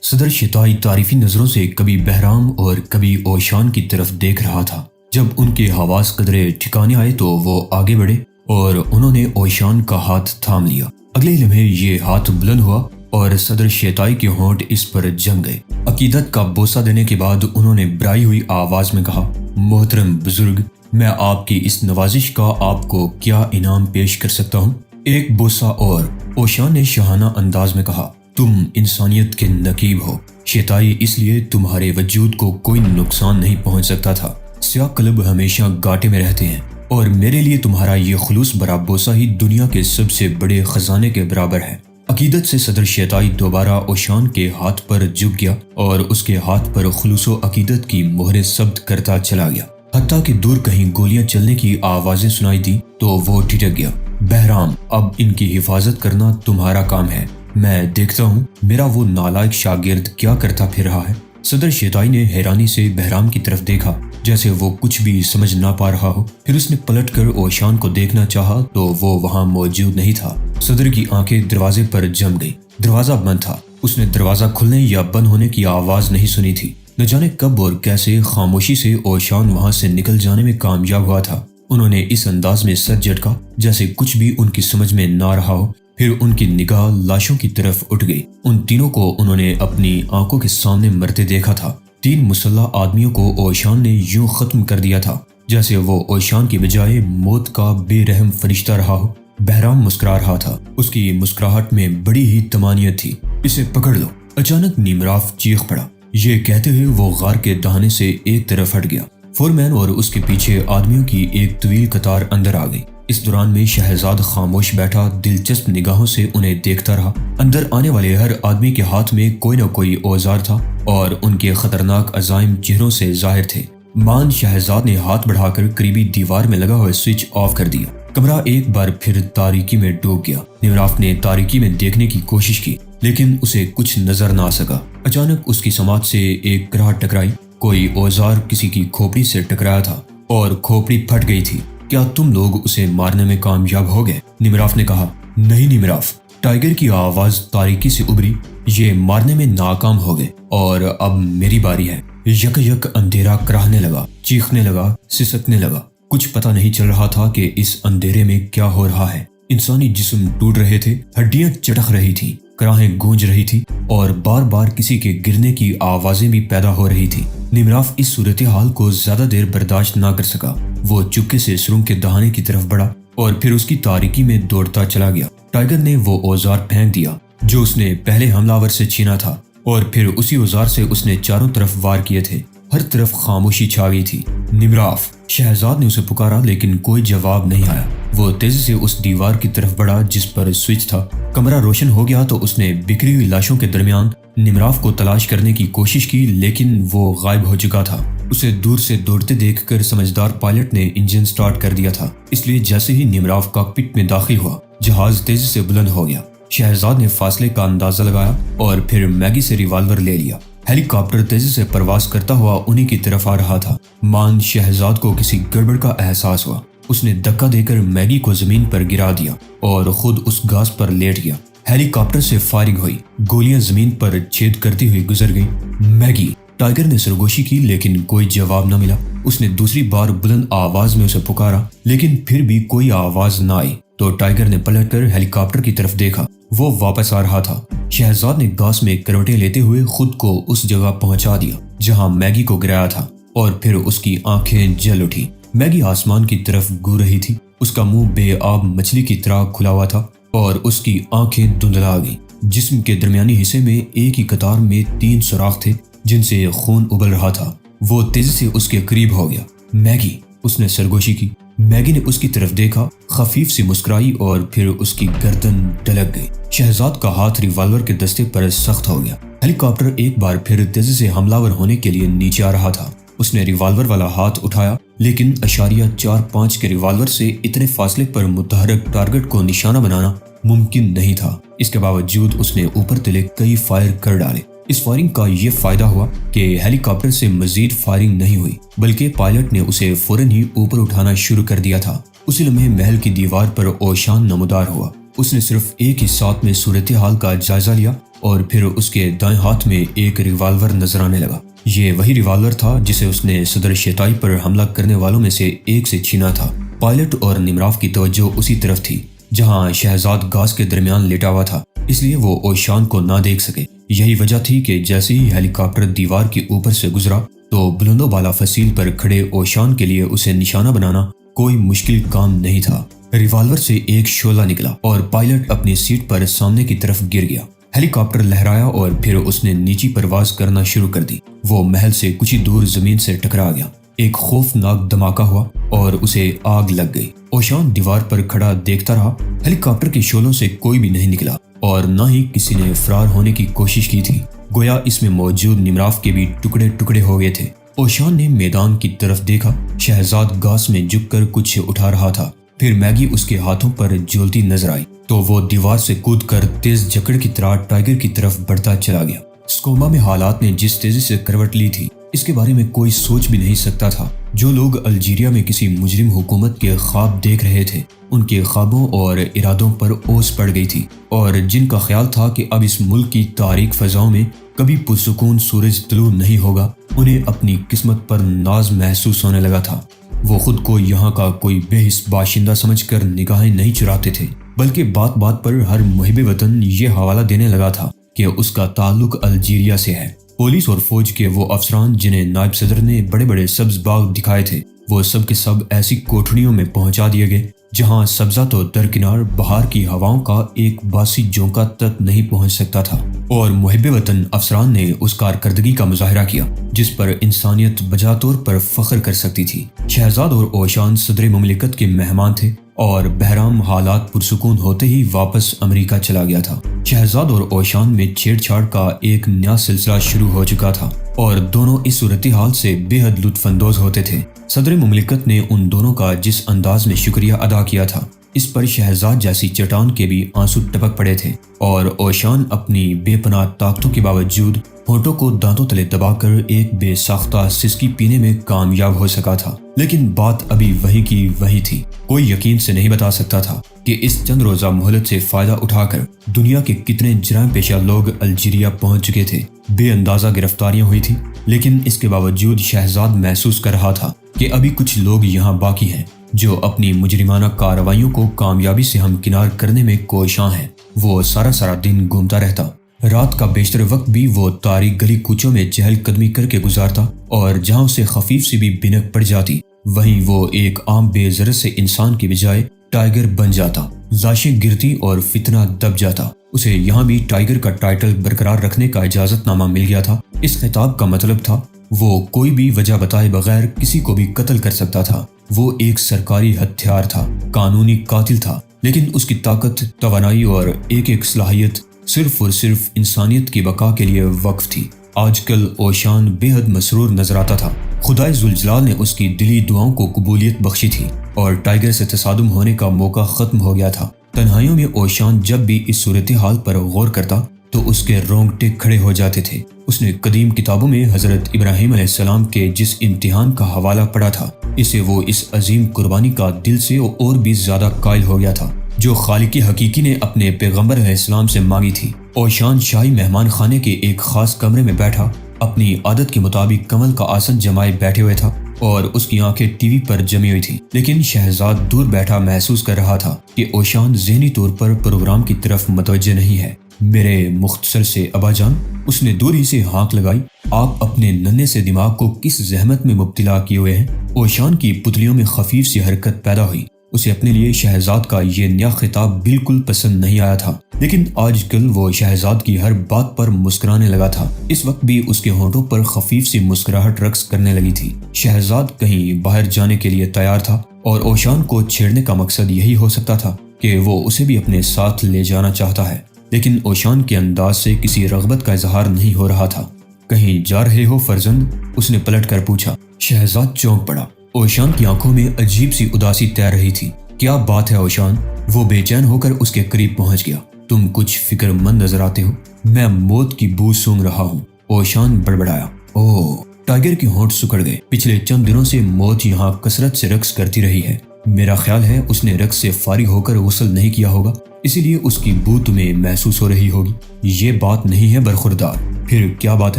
صدر شتائی تعریفی نظروں سے کبھی بہرام اور کبھی اوشان کی طرف دیکھ رہا تھا۔ جب ان کے حواس قدرے ٹھکانے آئے تو وہ آگے بڑھے اور انہوں نے اوشان کا ہاتھ تھام لیا۔ اگلے لمحے یہ ہاتھ بلند ہوا اور صدر شتائی کے ہونٹ اس پر جم گئے۔ عقیدت کا بوسہ دینے کے بعد انہوں نے برائی ہوئی آواز میں کہا، محترم بزرگ، میں آپ کی اس نوازش کا آپ کو کیا انعام پیش کر سکتا ہوں؟ ایک بوسہ اور۔ اوشان نے شاہانہ انداز میں کہا، تم انسانیت کے نقیب ہو۔ شتائی، اس لیے تمہارے وجود کو کوئی نقصان نہیں پہنچ سکتا تھا۔ سیاہ کلب ہمیشہ گاٹے میں رہتے ہیں اور میرے لیے تمہارا یہ خلوص بھرا بوسہ ہی دنیا کے سب سے بڑے خزانے کے برابر ہے۔ عقیدت سے صدر شتائی دوبارہ اوشان کے ہاتھ پر جھک گیا اور اس کے ہاتھ پر خلوص و عقیدت کی مہریں ثبت کرتا چلا گیا۔ حتیٰ کہ دور کہیں گولیاں چلنے کی آوازیں سنائی دی تو وہ ٹھٹک گیا۔ بہرام، اب ان کی حفاظت کرنا تمہارا کام ہے۔ میں دیکھتا ہوں میرا وہ نالائق شاگرد کیا کرتا پھر رہا ہے۔ صدر شتائی نے حیرانی سے بہرام کی طرف دیکھا جیسے وہ کچھ بھی سمجھ نہ پا رہا ہو۔ پھر اس نے پلٹ کر اوشان کو دیکھنا چاہا تو وہ وہاں موجود نہیں تھا۔ صدر کی آنکھیں دروازے پر جم گئی۔ دروازہ بند تھا۔ اس نے دروازہ کھلنے یا بند ہونے کی آواز نہیں سنی تھی۔ نہ جانے کب اور کیسے خاموشی سے اوشان وہاں سے نکل جانے میں کامیاب ہوا تھا۔ انہوں نے اس انداز میں سر جھٹکا جیسے کچھ بھی ان کی سمجھ میں نہ رہا ہو۔ پھر ان کی نگاہ لاشوں کی طرف اٹھ گئی۔ ان تینوں کو انہوں نے اپنی آنکھوں کے سامنے مرتے دیکھا تھا۔ 3 مسلح آدمیوں کو اوشان نے یوں ختم کر دیا تھا جیسے وہ اوشان کی بجائے موت کا بے رحم فرشتہ رہا ہو۔ بہرام مسکرا رہا تھا۔ اس کی مسکراہٹ میں بڑی ہی طمانینت تھی۔ اسے پکڑ لو۔ اچانک نیمراف چیخ پڑا۔ یہ کہتے ہوئے وہ غار کے دہانے سے ایک طرف ہٹ گیا۔ فورمین اور اس کے پیچھے آدمیوں کی ایک طویل قطار اندر آ گئی۔ اس دوران میں شہزاد خاموش بیٹھا دلچسپ نگاہوں سے انہیں دیکھتا رہا۔ اندر آنے والے ہر آدمی کے ہاتھ میں کوئی نہ کوئی اوزار تھا اور ان کے خطرناک عزائم چہروں سے ظاہر تھے۔ مان شہزاد نے ہاتھ بڑھا کر قریبی دیوار میں لگا ہوا سوئچ آف کر دیا۔ کمرہ ایک بار پھر تاریکی میں ڈوب گیا۔ نیمراف نے تاریکی میں دیکھنے کی کوشش کی لیکن اسے کچھ نظر نہ آ سکا۔ اچانک اس کی سماعت سے ایک کراہٹ ٹکرائی۔ کوئی اوزار کسی کی کھوپڑی سے ٹکرایا تھا اور کھوپڑی پھٹ گئی تھی۔ کیا تم لوگ اسے مارنے میں کامیاب ہو گئے؟ نیمراف نے کہا۔ نہیں نیمراف، ٹائیگر کی آواز تاریکی سے ابھری، یہ مارنے میں ناکام ہو گئے اور اب میری باری ہے۔ یک یک اندھیرا کراہنے لگا، چیخنے لگا، سسکنے لگا۔ کچھ پتہ نہیں چل رہا تھا کہ اس اندھیرے میں کیا ہو رہا ہے۔ انسانی جسم ٹوٹ رہے تھے، ہڈیاں چٹخ رہی تھیں، کراہیں گونج رہی تھی اور بار بار کسی کے گرنے کی آوازیں بھی پیدا ہو رہی تھی۔ نیمراف اس صورتحال کو زیادہ دیر برداشت نہ کر سکا۔ وہ چپکے سے سرنگ کے دہانے کی طرف بڑھا اور پھر اس کی تاریکی میں دوڑتا چلا گیا۔ ٹائیگر نے وہ اوزار پھینک دیا جو اس نے پہلے حملہ آور سے چھینا تھا اور پھر اسی اوزار سے اس نے چاروں طرف وار کیے تھے۔ ہر طرف خاموشی چھا گئی تھی۔ نیمراف، شہزاد نے اسے پکارا لیکن کوئی جواب نہیں آیا۔ وہ تیزی سے اس دیوار کی طرف بڑھا جس پر سوئچ تھا۔ کمرہ روشن ہو گیا تو اس نے بکھری ہوئی لاشوں کے درمیان نیمراف کو تلاش کرنے کی کوشش کی لیکن وہ غائب ہو چکا تھا۔ اسے دور سے دوڑتے دیکھ کر سمجھدار پائلٹ نے انجن سٹارٹ کر دیا تھا، اس لیے جیسے ہی نیمراف کاکپٹ میں داخل ہوا جہاز تیزی سے بلند ہو گیا۔ شہزاد نے فاصلے کا اندازہ لگایا اور پھر میگی سے ریوالور لے لیا۔ ہیلی کاپٹر تیزی سے پرواز کرتا ہوا انہی کی طرف آ رہا تھا۔ مان شہزاد کو کسی گڑبڑ کا احساس ہوا۔ اس نے دھکا دے کر میگی کو زمین پر گرا دیا اور خود اس گھاس پر لیٹ گیا۔ ہیلی کاپٹر سے فائرنگ ہوئی، گولیاں زمین پر چھید کرتی ہوئی گزر گئیں۔ میگی! ٹائیگر نے سرگوشی کی لیکن کوئی جواب نہ ملا۔ اس نے دوسری بار بلند آواز میں اسے پکارا لیکن پھر بھی کوئی آواز نہ آئی تو ٹائیگر نے پلٹ کر ہیلی کاپٹر کی طرف دیکھا۔ وہ واپس آ رہا تھا۔ شہزاد نے گھاس میں کروٹیں لیتے ہوئے خود کو اس جگہ پہنچا دیا جہاں میگی کو گرایا تھا اور پھر اس کی آنکھیں جل اٹھی۔ میگی آسمان کی طرف گو رہی تھی۔ اس کا منہ بے آب مچھلی کی طرح کھلا ہوا تھا اور اس کی آنکھیں دھندلا گئیں۔ جسم کے درمیانی حصے میں ایک ہی قطار میں 3 سوراخ تھے جن سے خون ابل رہا تھا۔ وہ تیزی سے اس کے قریب ہو گیا۔ میگی! اس نے سرگوشی کی۔ میگی نے اس کی طرف دیکھا، خفیف سی مسکرائی اور پھر اس کی گردن ڈلک گئی۔ شہزاد کا ہاتھ ریوالور کے دستے پر سخت ہو گیا۔ ہیلی کاپٹر ایک بار پھر تیزی سے حملہ آور ہونے کے لیے نیچے آ رہا تھا۔ اس نے ریوالور والا ہاتھ اٹھایا لیکن 0.45 کے ریوالور سے اتنے فاصلے پر متحرک ٹارگٹ کو نشانہ بنانا ممکن نہیں تھا۔ اس کے باوجود اس نے اوپر تلے کئی فائر کر ڈالے۔ اس فائرنگ کا یہ فائدہ ہوا کہ ہیلی کاپٹر سے مزید فائرنگ نہیں ہوئی بلکہ پائلٹ نے اسے فوراً ہی اوپر اٹھانا شروع کر دیا تھا۔ اسی لمحے محل کی دیوار پر اوشان نمودار ہوا۔ اس نے صرف ایک ہی ساتھ میں صورتحال کا جائزہ لیا اور پھر اس کے دائیں ہاتھ میں ایک ریوالور نظر آنے لگا۔ یہ وہی ریوالور تھا جسے اس نے صدر شیتائی پر حملہ کرنے والوں میں سے ایک سے چھینا تھا۔ پائلٹ اور نمراف کی توجہ اسی طرف تھی جہاں شہزاد گاز کے درمیان لیٹا ہوا تھا، اس لیے وہ اوشان کو نہ دیکھ سکے۔ یہی وجہ تھی کہ جیسے ہی ہیلی کاپٹر دیوار کے اوپر سے گزرا تو بلند و بالا فصیل پر کھڑے اوشان کے لیے اسے نشانہ بنانا کوئی مشکل کام نہیں تھا۔ ریوالور سے ایک شعلہ نکلا اور پائلٹ اپنی سیٹ پر سامنے کی طرف گر گیا۔ ہیلی کاپٹر لہرایا اور پھر اس نے نیچی پرواز کرنا شروع کر دی۔ وہ محل سے کچھ ہی دور زمین سے ٹکرا گیا۔ ایک خوفناک دھماکہ ہوا اور اسے آگ لگ گئی۔ اوشان دیوار پر کھڑا دیکھتا رہا۔ ہیلی کاپٹر کے شعلوں سے کوئی بھی نہیں نکلا اور نہ ہی کسی نے فرار ہونے کی کوشش کی تھی، گویا اس میں موجود نمراف کے بھی ٹکڑے ٹکڑے ہو گئے تھے۔ اوشان نے میدان کی طرف دیکھا۔ شہزاد گاس میں جھک کر کچھ اٹھا رہا تھا۔ پھر میگی اس کے ہاتھوں پر جھولتی نظر آئی تو وہ دیوار سے کود کر تیز جکڑ کی طرح ٹائیگر کی طرف بڑھتا چلا گیا۔ سکوما میں حالات نے جس تیزی سے کروٹ لی تھی اس کے بارے میں کوئی سوچ بھی نہیں سکتا تھا۔ جو لوگ الجیریا میں کسی مجرم حکومت کے خواب دیکھ رہے تھے ان کے خوابوں اور ارادوں پر اوس پڑ گئی تھی، اور جن کا خیال تھا کہ اب اس ملک کی تاریک فضاؤں میں کبھی پرسکون سورج طلوع نہیں ہوگا، انہیں اپنی قسمت پر ناز محسوس ہونے لگا تھا۔ وہ خود کو یہاں کا کوئی بے حس باشندہ سمجھ کر نگاہیں نہیں چراتے تھے، بلکہ بات بات پر ہر محب وطن یہ حوالہ دینے لگا تھا کہ اس کا تعلق الجیریا سے ہے۔ پولیس اور فوج کے وہ افسران جنہیں نائب صدر نے بڑے بڑے سبز باغ دکھائے تھے، وہ سب کے سب ایسی کوٹھڑیوں میں پہنچا دیے گئے جہاں سبزہ تو درکنار بہار کی ہواؤں کا ایک باسی جھونکا تک نہیں پہنچ سکتا تھا، اور محب وطن افسران نے اس کارکردگی کا مظاہرہ کیا جس پر انسانیت بجا طور پر فخر کر سکتی تھی۔ شہزاد اور اوشان صدر مملکت کے مہمان تھے اور بہرام حالات پرسکون ہوتے ہی واپس امریکہ چلا گیا تھا۔ شہزاد اور اوشان میں چھیڑ چھاڑ کا ایک نیا سلسلہ شروع ہو چکا تھا اور دونوں اس صورتحال سے بے حد لطف اندوز ہوتے تھے۔ صدر مملکت نے ان دونوں کا جس انداز میں شکریہ ادا کیا تھا اس پر شہزاد جیسی چٹان کے بھی آنسو ٹپک پڑے تھے، اور اوشان اپنی بے پناہ طاقتوں کے باوجود ہونٹوں کو دانتوں تلے دبا کر ایک بے ساختہ سسکی پینے میں کامیاب ہو سکا تھا۔ لیکن بات ابھی وہی کی وہی تھی۔ کوئی یقین سے نہیں بتا سکتا تھا کہ اس چند روزہ مہلت سے فائدہ اٹھا کر دنیا کے کتنے جرائم پیشہ لوگ الجیریا پہنچ چکے تھے۔ بے اندازہ گرفتاریاں ہوئی تھیں، لیکن اس کے باوجود شہزاد محسوس کر رہا تھا کہ ابھی کچھ لوگ یہاں باقی ہیں جو اپنی مجرمانہ کارروائیوں کو کامیابی سے ہمکنار کرنے میں کوشاں ہیں۔ وہ سارا دن گھومتا رہتا۔ رات کا بیشتر وقت بھی وہ تاریک گلی کوچوں میں چہل قدمی کر کے گزارتا، اور جہاں اسے خفیف سی بھی بھنک پڑ جاتی وہیں وہ ایک عام بے ضرر سے انسان کی بجائے ٹائیگر بن جاتا۔ لاشیں گرتی اور فتنہ دب جاتا۔ اسے یہاں بھی ٹائیگر کا ٹائٹل برقرار رکھنے کا اجازت نامہ مل گیا تھا۔ اس خطاب کا مطلب تھا وہ کوئی بھی وجہ بتائے بغیر کسی کو بھی قتل کر سکتا تھا۔ وہ ایک سرکاری ہتھیار تھا، قانونی قاتل تھا، لیکن اس کی طاقت، توانائی اور ایک صلاحیت صرف اور صرف انسانیت کی بقا کے لیے وقف تھی۔ آج کل اوشان بے حد مسرور نظر آتا تھا۔ خدائے ذوالجلال نے اس کی دلی دعاؤں کو قبولیت بخشی تھی اور ٹائیگر سے تصادم ہونے کا موقع ختم ہو گیا تھا۔ تنہائیوں میں اوشان جب بھی اس صورتحال پر غور کرتا تو اس کے رونگٹے کھڑے ہو جاتے تھے۔ اس نے قدیم کتابوں میں حضرت ابراہیم علیہ السلام کے جس امتحان کا حوالہ پڑھا تھا اسے وہ اس عظیم قربانی کا دل سے اور بھی زیادہ قائل ہو گیا تھا جو خالق حقیقی نے اپنے پیغمبر علیہ السلام سے مانگی تھی۔ اوشان شاہی مہمان خانے کے ایک خاص کمرے میں بیٹھا اپنی عادت کے مطابق کمل کا آسن جمائے بیٹھے ہوئے تھا اور اس کی آنکھیں ٹی وی پر جمی ہوئی تھی، لیکن شہزاد دور بیٹھا محسوس کر رہا تھا کہ اوشان ذہنی طور پر پروگرام کی طرف متوجہ نہیں ہے۔ میرے مختصر سے ابا جان، اس نے دور ہی سے ہانک لگائی، آپ اپنے ننھے سے دماغ کو کس زحمت میں مبتلا کیے ہوئے ہیں؟ اوشان کی پتلیوں میں خفیف سی حرکت پیدا ہوئی۔ اسے اپنے لیے شہزاد کا یہ نیا خطاب بالکل پسند نہیں آیا تھا، لیکن آج کل وہ شہزاد کی ہر بات پر مسکرانے لگا تھا۔ اس وقت بھی اس کے ہونٹوں پر خفیف سی مسکراہٹ رقص کرنے لگی تھی۔ شہزاد کہیں باہر جانے کے لیے تیار تھا اور اوشان کو چھیڑنے کا مقصد یہی ہو سکتا تھا کہ وہ اسے بھی اپنے ساتھ لے جانا چاہتا ہے، لیکن اوشان کے انداز سے کسی رغبت کا اظہار نہیں ہو رہا تھا۔ کہیں جا رہے ہو فرزند؟ اس نے پلٹ کر پوچھا۔ شہزاد چونک پڑا۔ اوشان کی آنکھوں میں عجیب سی اداسی تیر رہی تھی۔ کیا بات ہے اوشان؟ وہ بے چین ہو کر اس کے قریب پہنچ گیا۔ تم کچھ فکر مند نظر آتے ہو۔ میں موت کی بو سونگ رہا ہوں، اوشان بڑبڑایا۔ اوہ! ٹائیگر کے ہونٹ سکڑ گئے۔ پچھلے چند دنوں سے موت یہاں کثرت سے رقص کرتی رہی ہے۔ میرا خیال ہے اس نے رقص سے فارغ ہو کر غسل نہیں کیا ہوگا، اسی لیے اس کی بو تمہیں محسوس ہو رہی ہوگی۔ یہ بات نہیں ہے برخوردار۔ پھر کیا بات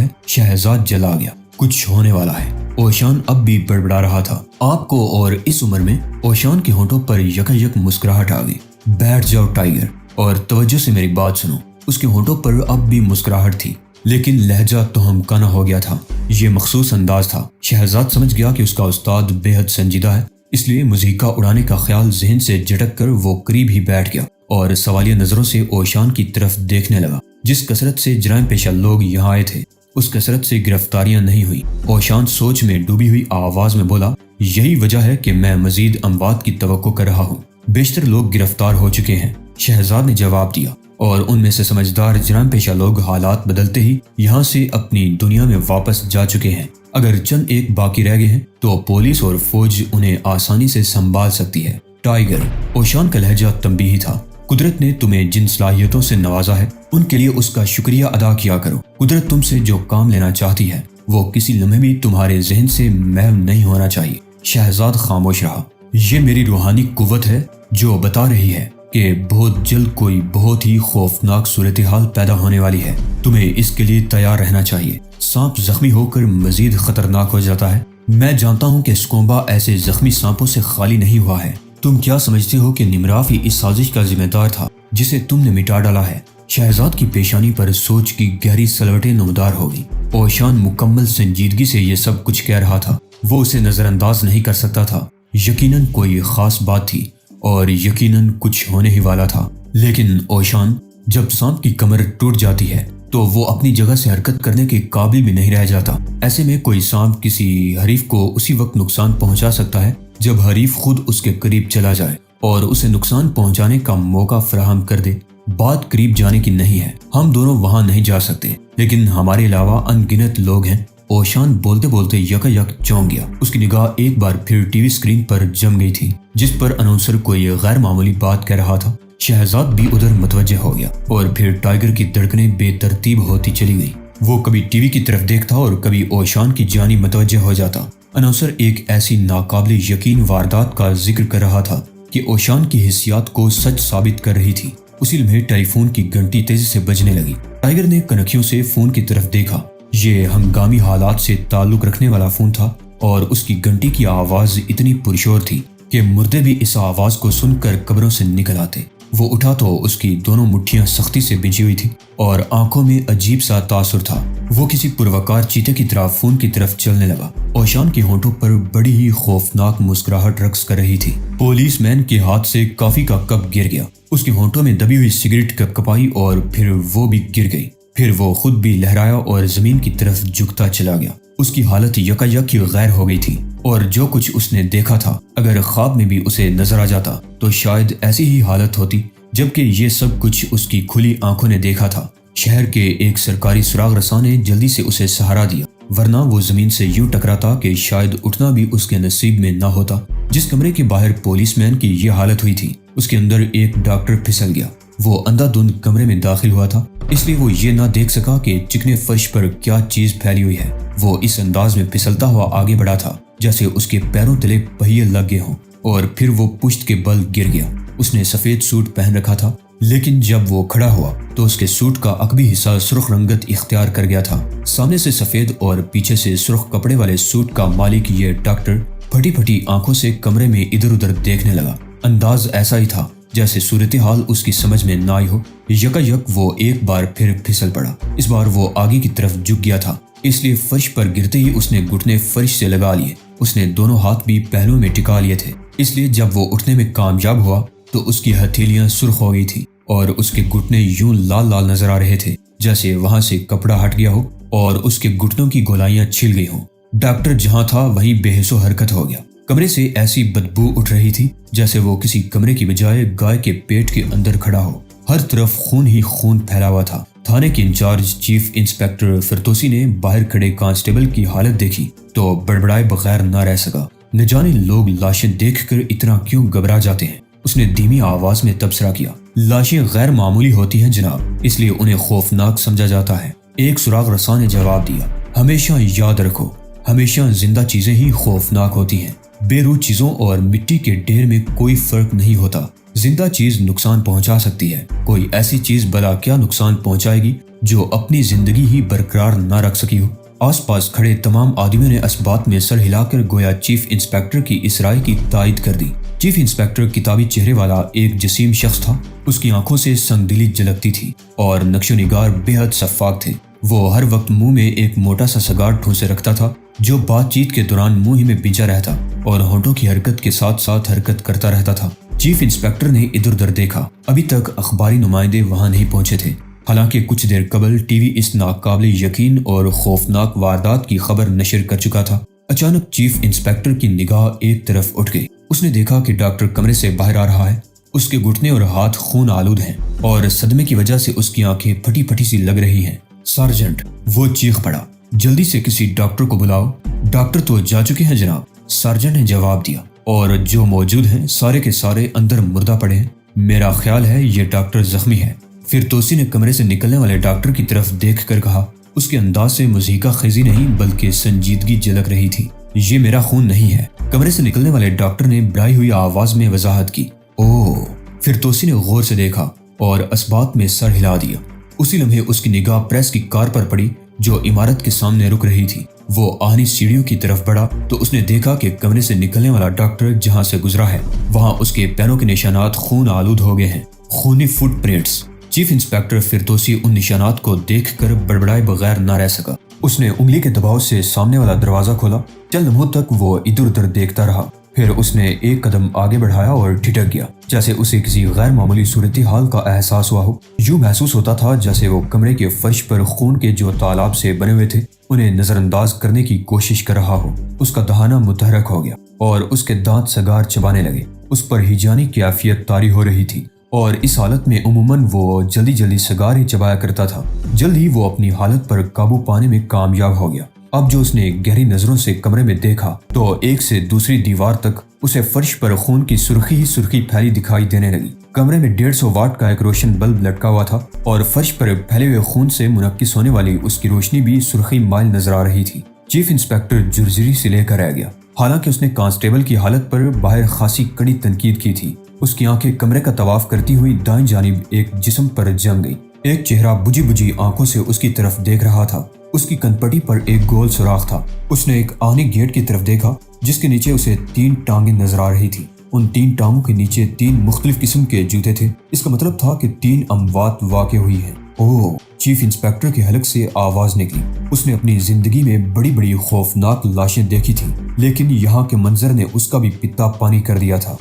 ہے؟ شہزاد جلا گیا۔ کچھ ہونے والا ہے۔ اوشان اب بھی بڑبڑا رہا تھا۔ آپ کو اور اس عمر میں؟ اوشان کے ہونٹوں پر یکایک مسکراہٹ آ گئی۔ بیٹھ جاؤ ٹائیگر، اور توجہ سے میری بات سنو۔ اس کے ہونٹوں پر اب بھی مسکراہٹ تھی، لیکن لہجہ توہم کانہ ہو گیا تھا۔ یہ مخصوص انداز تھا۔ شہزاد سمجھ گیا کہ اس کا استاد بے حد سنجیدہ ہے، اس لیے مزیکا اڑانے کا خیال ذہن سے جھٹک کر وہ قریب ہی بیٹھ گیا اور سوالیہ نظروں سے اوشان کی طرف دیکھنے لگا۔ جس کثرت سے جرائم پیشہ لوگ یہاں آئے تھے، اس کثرت سے گرفتاریاں نہیں ہوئی۔ اوشان سوچ میں ڈوبی ہوئی آواز میں بولا، یہی وجہ ہے کہ میں مزید اموات کی توقع کر رہا ہوں۔ بیشتر لوگ گرفتار ہو چکے ہیں، شہزاد نے جواب دیا، اور ان میں سے سمجھدار جرائم پیشہ لوگ حالات بدلتے ہی یہاں سے اپنی دنیا میں واپس جا چکے ہیں۔ اگر چند ایک باقی رہ گئے ہیں تو پولیس اور فوج انہیں آسانی سے سنبھال سکتی ہے۔ ٹائیگر، اوشان کا لہجہ تنبیہی تھا، قدرت نے تمہیں جن صلاحیتوں سے نوازا ہے ان کے لیے اس کا شکریہ ادا کیا کرو۔ قدرت تم سے جو کام لینا چاہتی ہے وہ کسی لمحے بھی تمہارے ذہن سے محو نہیں ہونا چاہیے۔ شہزاد خاموش رہا۔ یہ میری روحانی قوت ہے جو بتا رہی ہے کہ بہت جلد کوئی بہت ہی خوفناک صورتحال پیدا ہونے والی ہے۔ تمہیں اس کے لیے تیار رہنا چاہیے۔ سانپ زخمی ہو کر مزید خطرناک ہو جاتا ہے۔ میں جانتا ہوں کہ سکومبا ایسے زخمی سانپوں سے خالی نہیں ہوا ہے۔ تم کیا سمجھتے ہو کہ نمراف ہی اس سازش کا ذمہ دار تھا جسے تم نے مٹا ڈالا ہے؟ شہزاد کی پیشانی پر سوچ کی گہری سلوٹیں نمودار ہو گئی۔ اوشان مکمل سنجیدگی سے یہ سب کچھ کہہ رہا تھا، وہ اسے نظر انداز نہیں کر سکتا تھا۔ یقیناً کوئی خاص بات تھی اور یقیناً کچھ ہونے ہی والا تھا، لیکن اوشان، جب سانپ کی کمر ٹوٹ جاتی ہے تو وہ اپنی جگہ سے حرکت کرنے کے قابل بھی نہیں رہ جاتا۔ ایسے میں کوئی سانپ کسی حریف کو اسی وقت نقصان پہنچا سکتا ہے جب حریف خود اس کے قریب چلا جائے اور اسے نقصان پہنچانے کا موقع فراہم کر دے۔ بات قریب جانے کی نہیں ہے، ہم دونوں وہاں نہیں جا سکتے، لیکن ہمارے علاوہ ان گنت لوگ ہیں۔ اوشان بولتے بولتے یکایک چونک گیا۔ اس کی نگاہ ایک بار پھر ٹی وی اسکرین پر جم گئی تھی جس پر اناؤنسر کوئی غیر معمولی بات کہہ رہا تھا۔ شہزاد بھی ادھر متوجہ ہو گیا اور پھر ٹائیگر کی دھڑکنیں بے ترتیب ہوتی چلی گئی۔ وہ کبھی ٹی وی کی طرف دیکھتا اور کبھی اوشان کی جانی متوجہ ہو جاتا۔ اناؤنسر ایک ایسی ناقابل یقین واردات کا ذکر کر رہا تھا کہ اوشان کی حسیات کو سچ ثابت کر رہی تھی۔ اسی لمحے ٹیلی فون کی گھنٹی تیزی سے بجنے لگی۔ ٹائیگر نے کنکھیوں سے فون کی طرف دیکھا۔ یہ ہنگامی حالات سے تعلق رکھنے والا فون تھا اور اس کی گھنٹی کی آواز اتنی پرشور تھی کہ مردے بھی اس آواز کو سن کر قبروں سے نکل آتے۔ وہ اٹھا تو اس کی دونوں مٹھیاں سختی سے بنچی ہوئی تھی اور آنکھوں میں عجیب سا تاثر تھا۔ وہ کسی پروکار چیتے کی طرح فون کی طرف چلنے لگا۔ اوشان کے ہونٹوں پر بڑی ہی خوفناک مسکراہٹ رقص کر رہی تھی۔ پولیس مین کے ہاتھ سے کافی کا کپ گر گیا۔ اس کے ہونٹوں میں دبی ہوئی سگریٹ کپائی اور پھر وہ بھی گر گئی۔ پھر وہ خود بھی لہرایا اور زمین کی طرف جھکتا چلا گیا۔ اس کی حالت یکایک غیر ہو گئی تھی اور جو کچھ اس نے دیکھا تھا اگر خواب میں بھی اسے نظر آ جاتا تو شاید ایسی ہی حالت ہوتی جبکہ یہ سب کچھ اس کی کھلی آنکھوں نے دیکھا تھا۔ شہر کے ایک سرکاری سراغ رساں نے جلدی سے اسے سہارا دیا، ورنہ وہ زمین سے یوں ٹکراتا کہ شاید اٹھنا بھی اس کے نصیب میں نہ ہوتا۔ جس کمرے کے باہر پولیس مین کی یہ حالت ہوئی تھی اس کے اندر ایک ڈاکٹر پھسل گیا۔ وہ اندھا دھند کمرے میں داخل ہوا تھا، اس لیے وہ یہ نہ دیکھ سکا کہ چکنے فرش پر کیا چیز پھیلی ہوئی ہے۔ وہ اس انداز میں پھسلتا ہوا آگے بڑھا تھا جیسے اس کے پیروں تلے پہیے لگ گئے ہوں، اور پھر وہ پشت کے بل گر گیا۔ اس نے سفید سوٹ پہن رکھا تھا، لیکن جب وہ کھڑا ہوا تو اس کے سوٹ کا عقبی حصہ سرخ رنگت اختیار کر گیا تھا۔ سامنے سے سفید اور پیچھے سے سرخ کپڑے والے سوٹ کا مالک یہ ڈاکٹر پھٹی پھٹی آنکھوں سے کمرے میں ادھر ادھر دیکھنے لگا۔ انداز ایسا ہی تھا جیسے صورتحال اس کی سمجھ میں نہ آئی ہو۔ یکایک وہ ایک بار پھر پھسل پڑا۔ اس بار وہ آگے کی طرف جھک گیا تھا، اس لیے فرش پر گرتے ہی اس نے گھٹنے فرش سے لگا لیے۔ اس نے دونوں ہاتھ بھی پہلوؤں میں ٹکا لیے تھے، اس لیے جب وہ اٹھنے میں کامیاب ہوا تو اس کی ہتھیلیاں سرخ ہو گئی تھی اور اس کے گھٹنے یوں لال لال نظر آ رہے تھے جیسے وہاں سے کپڑا ہٹ گیا ہو اور اس کے گھٹنوں کی گولائیاں چھل گئی ہوں۔ ڈاکٹر جہاں تھا وہیں بے حس و حرکت ہو گیا۔ کمرے سے ایسی بدبو اٹھ رہی تھی جیسے وہ کسی کمرے کی بجائے گائے کے پیٹ کے اندر کھڑا ہو۔ ہر طرف خون ہی خون پھیلا ہوا تھا۔ تھانے کے انچارج چیف انسپیکٹر فرتوسی نے باہر کھڑے کانسٹیبل کی حالت دیکھی تو بڑبڑائے بغیر نہ رہ سکا۔ نہ جانے لوگ لاشیں دیکھ کر اتنا کیوں گھبرا جاتے ہیں۔ اس نے دھیمی آواز میں تبصرہ کیا، لاشیں غیر معمولی ہوتی ہیں جناب، اس لیے انہیں خوفناک سمجھا جاتا ہے۔ ایک سراغ رساں نے جواب دیا، ہمیشہ یاد رکھو، ہمیشہ زندہ چیزیں ہی خوفناک ہوتی ہیں۔ بے روح چیزوں اور مٹی کے ڈھیر میں کوئی فرق نہیں ہوتا۔ زندہ چیز نقصان پہنچا سکتی ہے، کوئی ایسی چیز بلا کیا نقصان پہنچائے گی جو اپنی زندگی ہی برقرار نہ رکھ سکی ہو۔ آس پاس کھڑے تمام آدمیوں نے اس بات میں سر ہلا کر گویا چیف انسپیکٹر کی اس رائے کی تائید کر دی۔ چیف انسپیکٹر کتابی چہرے والا ایک جسیم شخص تھا، اس کی آنکھوں سے سنگ دلی جھلکتی تھی اور نقش و نگار بے حد شفاف تھے۔ وہ ہر وقت منہ میں ایک موٹا سا سگار ٹھونسے رکھتا تھا جو بات چیت کے دوران منہ ہی میں بھیجا رہتا اور ہونٹوں کی حرکت کے ساتھ ساتھ حرکت کرتا رہتا تھا۔ چیف انسپیکٹر نے ادھر ادھر دیکھا، ابھی تک اخباری نمائندے وہاں نہیں پہنچے تھے، حالانکہ کچھ دیر قبل ٹی وی اس ناقابل یقین اور خوفناک واردات کی خبر نشر کر چکا تھا۔ اچانک چیف انسپیکٹر کی نگاہ ایک طرف اٹھ گئی۔ اس نے دیکھا کہ ڈاکٹر کمرے سے باہر آ رہا ہے، اس کے گھٹنے اور ہاتھ خون آلود ہیں اور صدمے کی وجہ سے اس کی آنکھیں پھٹی پھٹی سی لگ رہی ہیں۔ سارجنٹ، وہ چیخ پڑا، جلدی سے کسی ڈاکٹر کو بلاؤ۔ ڈاکٹر تو جا چکے ہیں جناب، سارجنٹ نے جواب دیا، اور جو موجود ہیں سارے کے سارے اندر مردہ پڑے ہیں۔ میرا خیال ہے یہ ڈاکٹر زخمی ہے۔ فردوسی نے کمرے سے نکلنے والے ڈاکٹر کی طرف دیکھ کر کہا، اس کے انداز سے مضحکہ خیزی نہیں بلکہ سنجیدگی جھلک رہی تھی۔ یہ میرا خون نہیں ہے، کمرے سے نکلنے والے ڈاکٹر نے بڑھائی ہوئی آواز میں وضاحت کی۔ اوہ! فردوسی نے غور سے دیکھا اور اسبات میں سر ہلا دیا۔ اسی لمحے اس کی نگاہ پریس کی کار پر پڑی جو عمارت کے سامنے رک رہی تھی۔ وہ آہنی سیڑھیوں کی طرف بڑھا تو اس نے دیکھا کہ کمرے سے نکلنے والا ڈاکٹر جہاں سے گزرا ہے وہاں اس کے پیروں کے نشانات خون آلود ہو گئے ہیں، خونی fit prints. Chief inspector Firdausi ان نشانات کو دیکھ کر بڑبڑائے بغیر نہ رہ سکا۔ اس نے انگلی کے دباؤ سے سامنے والا دروازہ کھولا۔ چند لمحوں تک وہ ادھر ادھر دیکھتا رہا، پھر اس نے ایک قدم آگے بڑھایا اور ٹھٹک گیا، جیسے اسے کسی غیر معمولی صورتحال کا احساس ہوا ہو۔ یوں محسوس ہوتا تھا جیسے وہ کمرے کے فرش پر خون کے جو تالاب سے بنے ہوئے تھے انہیں نظر انداز کرنے کی کوشش کر رہا ہو۔ اس کا دہانہ متحرک ہو گیا اور اس کے دانت سگار چبانے لگے۔ اس پر ہیجانی کیفیت طاری ہو رہی تھی اور اس حالت میں عموماً وہ جلدی جلدی سگار ہی چبایا کرتا تھا۔ جلد ہی وہ اپنی حالت پر قابو پانے میں کامیاب ہو گیا۔ اب جو اس نے گہری نظروں سے کمرے میں دیکھا تو ایک سے دوسری دیوار تک اسے فرش پر خون کی سرخی ہی سرخی پھیلی دکھائی دینے لگی۔ کمرے میں 150 واٹ کا ایک روشن بلب لٹکا ہوا تھا اور فرش پر پھیلے ہوئے خون سے منعکس ہونے والی اس کی روشنی بھی سرخی مائل نظر آ رہی تھی۔ چیف انسپیکٹر جرجری سے لے کر رہ گیا، حالانکہ اس نے کانسٹیبل کی حالت پر باہر خاصی کڑی تنقید کی تھی۔ اس کی آنکھیں کمرے کا طواف کرتی ہوئی دائیں جانب ایک جسم پر جم گئی۔ ایک چہرہ بجھی بجھی آنکھوں سے اس کی طرف دیکھ رہا تھا۔ اس کی کنپٹی پر ایک گول سوراخ تھا۔ اس نے ایک آہنی گیٹ کی طرف دیکھا جس کے نیچے اسے 3 ٹانگیں نظر آ رہی تھی۔ ان 3 ٹانگوں کے نیچے 3 مختلف قسم کے جوتے تھے۔ اس کا مطلب تھا کہ 3 اموات واقع ہوئی ہیں۔ اوہ! چیف انسپیکٹر کے حلق سے آواز نکلی۔ اس نے اپنی زندگی میں بڑی بڑی خوفناک لاشیں دیکھی تھیں، لیکن یہاں کے منظر نے اس کا بھی پتا پانی کر دیا تھا۔